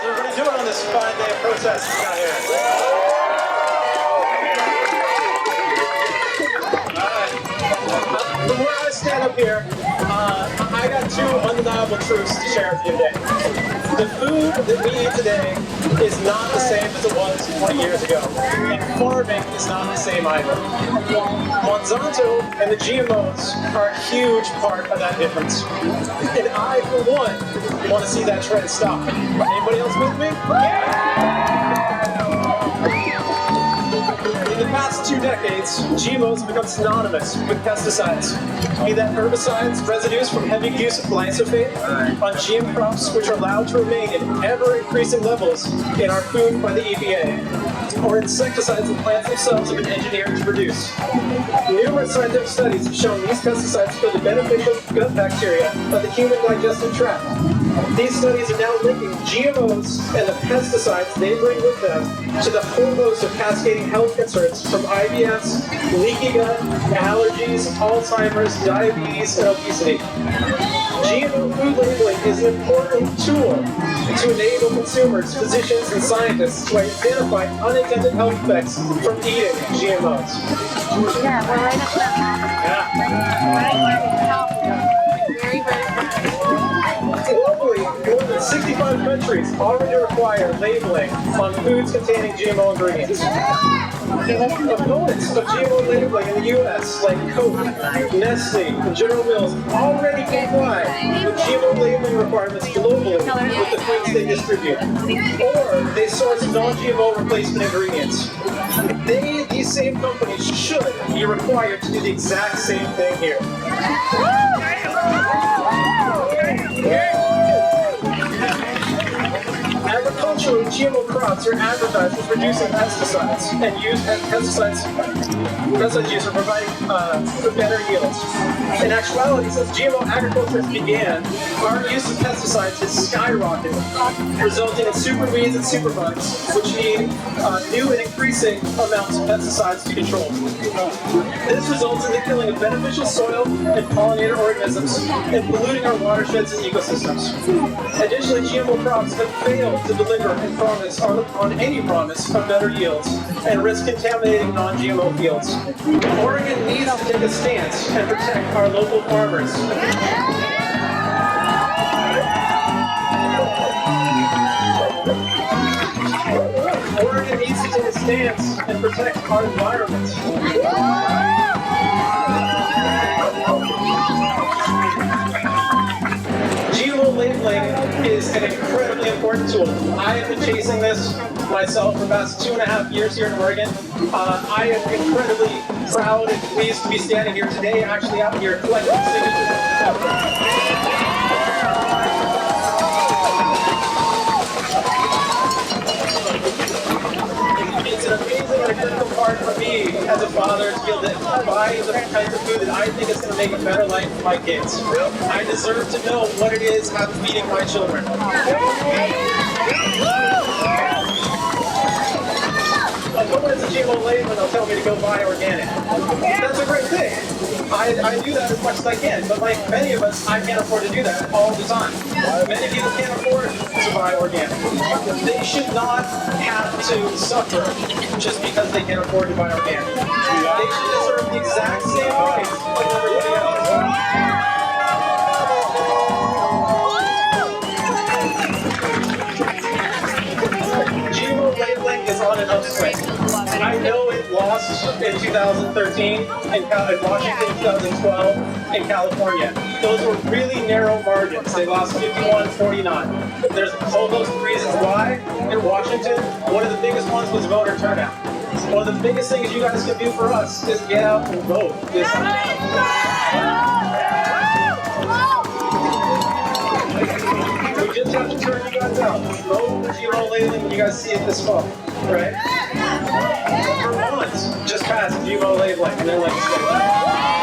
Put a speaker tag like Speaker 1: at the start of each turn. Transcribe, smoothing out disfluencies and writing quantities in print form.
Speaker 1: How's everybody doing on this fine day of protest out here? From where I stand up here, I got two undeniable truths to share with you today. The food that we eat today is not the same as it was 20 years ago. And farming is not the same either. Monsanto and the GMOs are a huge part of that difference. And I, for one, want to see that trend stop. Anybody else with me? In the past 2 decades, GMOs have become synonymous with pesticides. Be that herbicides, residues from heavy use of glyphosate on GM crops, which are allowed to remain in ever-increasing levels in our food by the EPA, or insecticides that plants themselves have been engineered to produce. Numerous scientific studies have shown these pesticides kill the beneficial gut bacteria of the human digestive tract. These studies are now linking GMOs and the pesticides they bring with them to the whole host of cascading health concerns from IBS, leaky gut, allergies, Alzheimer's, diabetes, and obesity. GMO food labeling is an important tool to enable consumers, physicians, and scientists to identify unintended health effects from eating GMOs.
Speaker 2: Yeah, we're right up there. Very, very
Speaker 1: Globally, more than 65 countries already require labeling on foods containing GMO ingredients. Opponents of GMO labeling in the U.S., like Coke, Nestle, and General Mills, already comply with GMO labeling requirements globally with the foods they distribute. Or they source non-GMO replacement ingredients. These same companies should be required to do the exact same thing here. Agricultural GMO crops are advertised as reducing pesticides and pesticide use are providing for better yields. In actuality, since GMO agriculture began, our use of pesticides has skyrocketed, resulting in super weeds and super bugs, which need new and increasing amounts of pesticides to control. This results in the killing of beneficial soil and pollinator organisms and polluting our watersheds and ecosystems. Additionally, GMO crops have failed to deliver and promise on any promise of better yields and risk contaminating non-GMO fields. Oregon needs to take a stance and protect our local farmers. Oregon needs to take a stance and protect our environment. GMO labeling is an incredibly important tool. I have been chasing this myself for the past 2.5 years here in Oregon. I am incredibly proud and pleased to be standing here today, actually out here collecting signatures. It's an amazing and a critical part for me as a father to be able to buy the kinds of food that I think is going to make a better life for my kids. I deserve to know what it is I'm feeding my children. Opponents of GMO labeling will tell me to go buy organic. That's a great thing. I do that as much as I can, but like many of us, I can't afford to do that all the time. Many people can't afford to buy organic. They should not have to suffer just because they can't afford to buy organic. They should deserve the exact same rights as everybody else. GMO labeling is on an upswing. I know it lost in 2013 in Washington, 2012 in California. Those were really narrow margins. They lost 51-49. There's a whole host of reasons why. In Washington, one of the biggest ones was voter turnout. One of the biggest things you guys can do for us is get out and vote this time. We just have to turn you guys out. Vote for GMO labeling when you guys see it this fall, right? Vermont just passed GMO labeling in their legislature.